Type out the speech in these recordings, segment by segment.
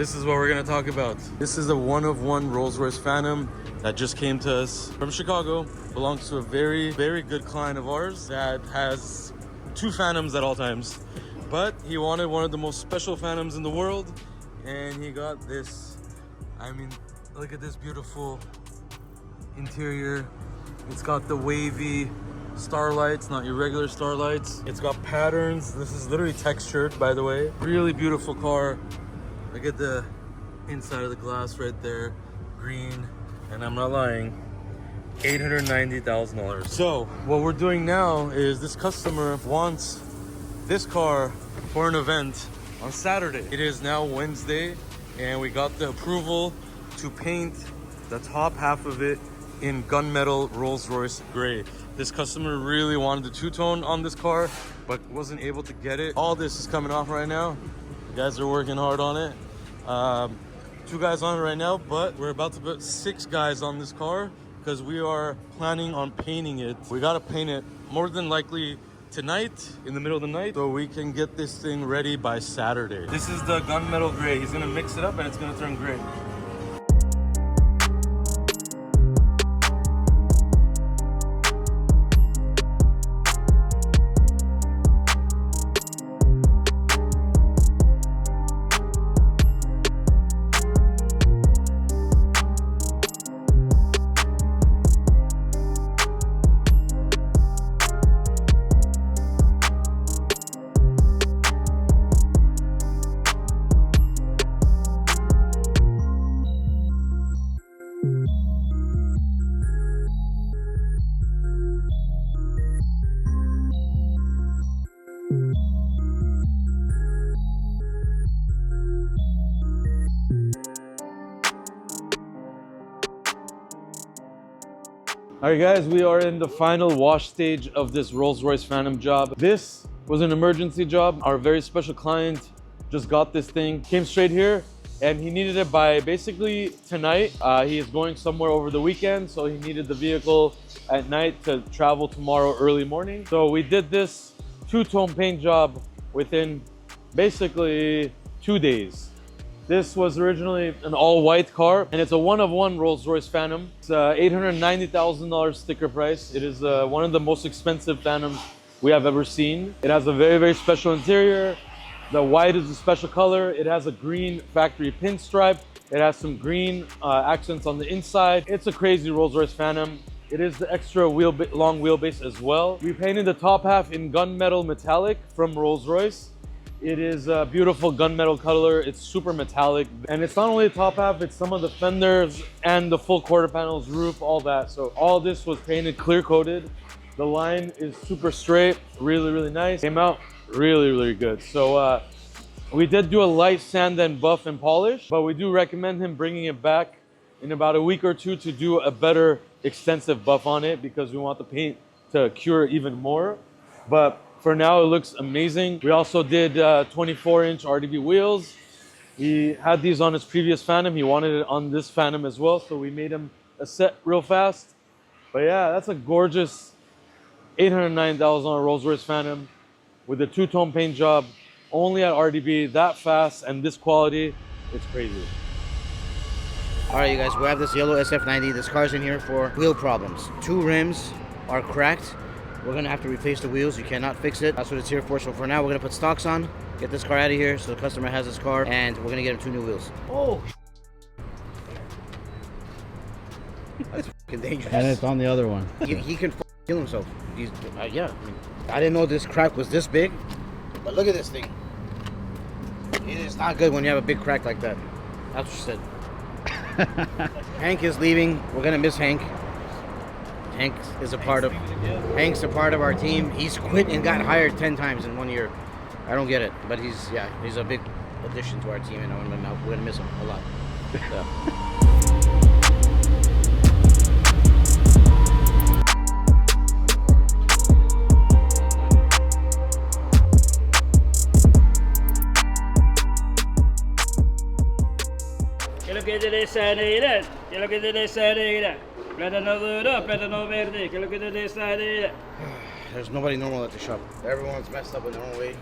this is what we're gonna talk about. This is a one-of-one Rolls Royce Phantom that just came to us from Chicago. Belongs to a very, very good client of ours that has 2 Phantoms at all times. But he wanted one of the most special Phantoms in the world, and he got this. I mean, look at this beautiful interior. It's got the wavy starlights, not your regular starlights. It's got patterns. This is literally textured, by the way. Really beautiful car. Look at the inside of the glass right there, green, and I'm not lying, $890,000. So what we're doing now is this customer wants this car for an event on Saturday. It is now Wednesday, and we got the approval to paint the top half of it in gunmetal Rolls Royce gray. This customer really wanted the two-tone on this car, but wasn't able to get it. All this is coming off right now. You guys are working hard on it. 2 guys on it right now, but we're about to put 6 guys on this car because we are planning on painting it. We gotta paint it more than likely tonight, in the middle of the night, so we can get this thing ready by Saturday. This is the gunmetal gray. He's gonna mix it up and it's gonna turn gray. All right, guys, we are in the final wash stage of this Rolls Royce Phantom job. This was an emergency job. Our very special client just got this thing, came straight here, and he needed it by basically tonight. He is going somewhere over the weekend, so he needed the vehicle at night to travel tomorrow early morning. So we did this 2-tone paint job within basically 2 days. This was originally an all-white car, and it's a one-of-one Rolls Royce Phantom. It's $890,000 sticker price. It is one of the most expensive Phantoms we have ever seen. It has a very, very special interior. The white is a special color. It has a green factory pinstripe. It has some green accents on the inside. It's a crazy Rolls Royce Phantom. It is the extra long wheelbase as well. We painted the top half in gunmetal metallic from Rolls Royce. It is a beautiful gunmetal color. It's super metallic. And it's not only the top half, it's some of the fenders and the full quarter panels, roof, all that. So all this was painted clear coated. The line is super straight, really, really nice. Came out really, really good. So we did do a light sand and buff and polish, but we do recommend him bringing it back in about a week or 2 to do a better extensive buff on it because we want the paint to cure even more. But for now, it looks amazing. We also did 24-inch RDB wheels. He had these on his previous Phantom. He wanted it on this Phantom as well, so we made him a set real fast. But yeah, that's a gorgeous $809,000 Rolls Royce Phantom with a 2-tone paint job, only at RDB, that fast and this quality. It's crazy. All right, you guys, we have this yellow SF90. This car's in here for wheel problems. 2 rims are cracked. We're gonna have to replace the wheels. You cannot fix it. That's what it's here for. So for now, we're gonna put stocks on, get this car out of here so the customer has his car, and we're gonna get him 2 new wheels. Oh, that's fucking dangerous. And it's on the other one. He can kill himself. He's, yeah. I didn't know this crack was this big, but look at this thing. It is not good when you have a big crack like that. That's what she said. Hank is leaving. We're gonna miss Hank. Hank's a part of our team. He's quit and got hired 10 times in 1 year. I don't get it, but he's a big addition to our team, and we're gonna miss him a lot. So. ¿Qué es lo que te desea? ¿Qué es lo que te desea? Plátano duro, plátano verde, ¿qué es lo que te desea? There's nobody normal at the shop. Everyone's messed up in their own way.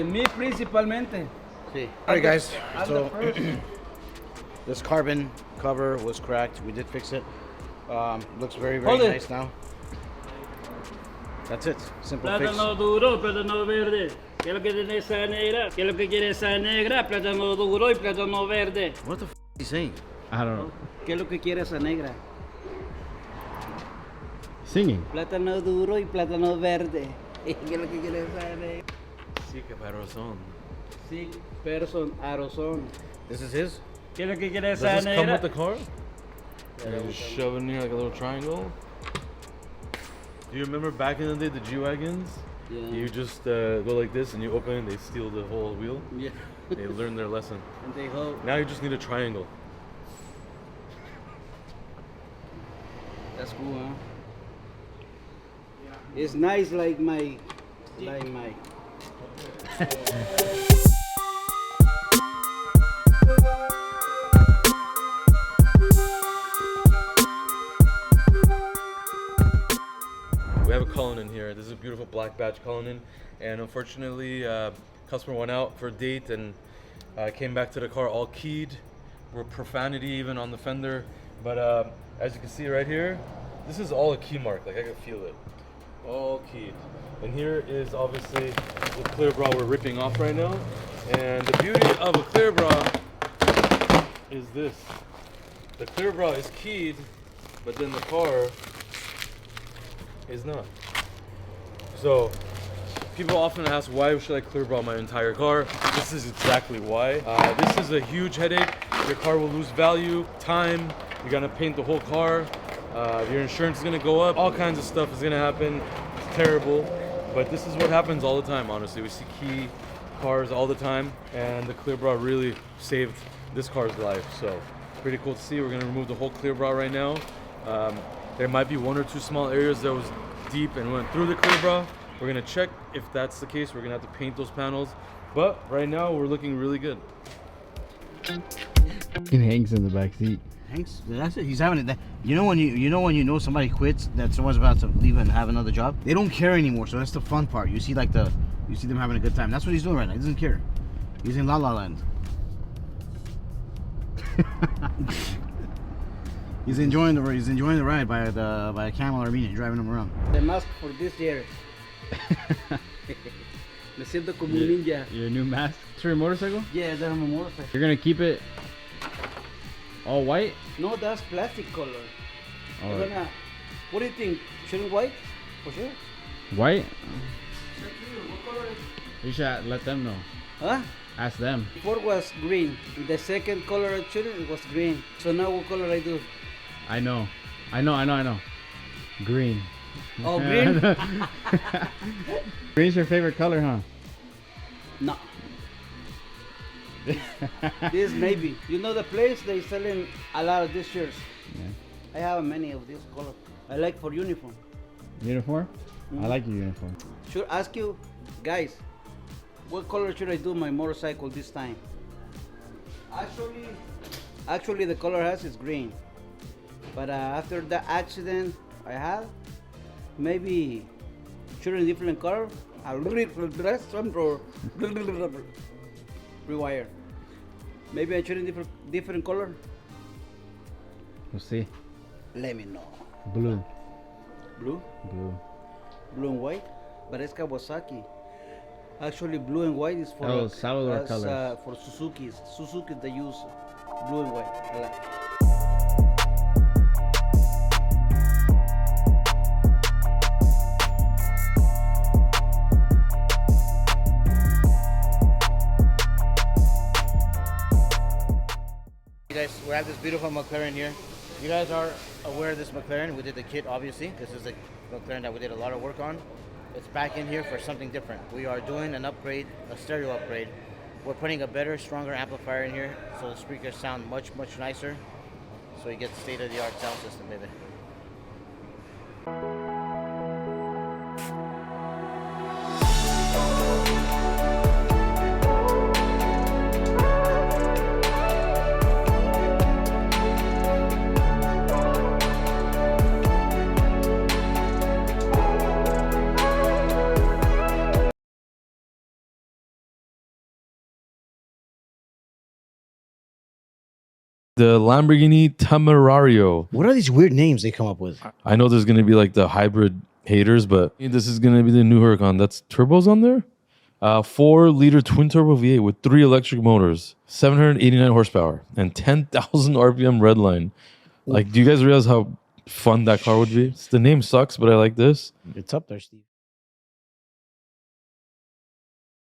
Me principalmente. See. All right, guys. So this carbon cover was cracked. We did fix it. Looks very, very nice now. That's it. Simple fix. Plátano duro, plátano verde. ¿Qué es lo que tiene esa negra? ¿Qué es lo que quiere esa negra? Plátano duro y plátano verde. What the f is he saying? I don't know. ¿Qué es lo que quiere esa negra? Singing. Plátano duro y plátano verde. ¿Qué es lo que quiere esa negra? Sí, que razón. Sí, person, arozón. This is his? ¿Qué es lo que quiere Does esa this come negra? with the car? And you just shove it in here like a little triangle. Do you remember back in the day the G-Wagons? Yeah. You just go like this and you open it and they steal the whole wheel. Yeah. They learn their lesson. And they hope. Now you just need a triangle. That's cool, huh? It's nice like my. We have a Cullinan here. This is a beautiful black badge Cullinan, and unfortunately, customer went out for a date and came back to the car all keyed. We're profanity even on the fender, but as you can see right here, this is all a key mark. Like I can feel it, all keyed. And here is obviously the clear bra we're ripping off right now. And the beauty of a clear bra is this: the clear bra is keyed, but then the car is not. So people often ask, why should I clear bra my entire car? This is exactly why. This is a huge headache. Your car will lose value, time. You're gonna paint the whole car. Your insurance is gonna go up. All kinds of stuff is gonna happen. It's terrible, but this is what happens all the time. Honestly, we see key cars all the time, and the clear bra really saved this car's life. So pretty cool to see. We're gonna remove the whole clear bra right now. There might be one or two small areas that was deep and went through the clear bra. We're gonna check if that's the case. We're gonna have to paint those panels, but right now we're looking really good. It hangs in the back seat. Hanks, that's it. He's having it. You know when you know somebody quits, that someone's about to leave and have another job. They don't care anymore. So that's the fun part. You see you see them having a good time. That's what he's doing right now. He doesn't care. He's in La La Land. He's enjoying the ride by a camel Armenian driving him around. The mask for this year. Me siento como un ninja. Your new mask. It's for your motorcycle? Yeah, that's my motorcycle. You're gonna keep it all white? No, that's plastic color. All I'm right. gonna, what do you think? Shouldn't white? For sure. White? What color is? You should let them know. Huh? Ask them. Before was green. The second color I chose it was green. So now what color I do? I know. Green. Oh, green? Green's your favorite color, huh? No. This maybe. You know the place they selling a lot of these shirts. Yeah. I have many of this color. I like for uniform. Uniform? I like your uniform. Should ask you guys, what color should I do my motorcycle this time? Actually the color has is green. But after the accident I had, maybe shoot a different color. Rewire. Maybe I shoot a different color. We'll see. Let me know. Blue. Blue? Blue. Blue and white? But it's Kawasaki. Actually, blue and white is for Salvador colors. For Suzuki's. Suzuki they use blue and white. I like. Guys, we have this beautiful McLaren here. You guys are aware of this McLaren. We did the kit, obviously. This is a McLaren that we did a lot of work on. It's back in here for something different. We are doing an upgrade, a stereo upgrade. We're putting a better, stronger amplifier in here, so the speakers sound much, much nicer. So you get state-of-the-art sound system, baby. The Lamborghini Temerario. What are these weird names they come up with? I know there's gonna be like the hybrid haters, but this is gonna be the new Huracan. That's turbos on there. 4-liter twin turbo V8 with 3 electric motors, 789 horsepower, and 10,000 RPM redline. Like, do you guys realize how fun that car would be? The name sucks, but I like this. It's up there, Steve.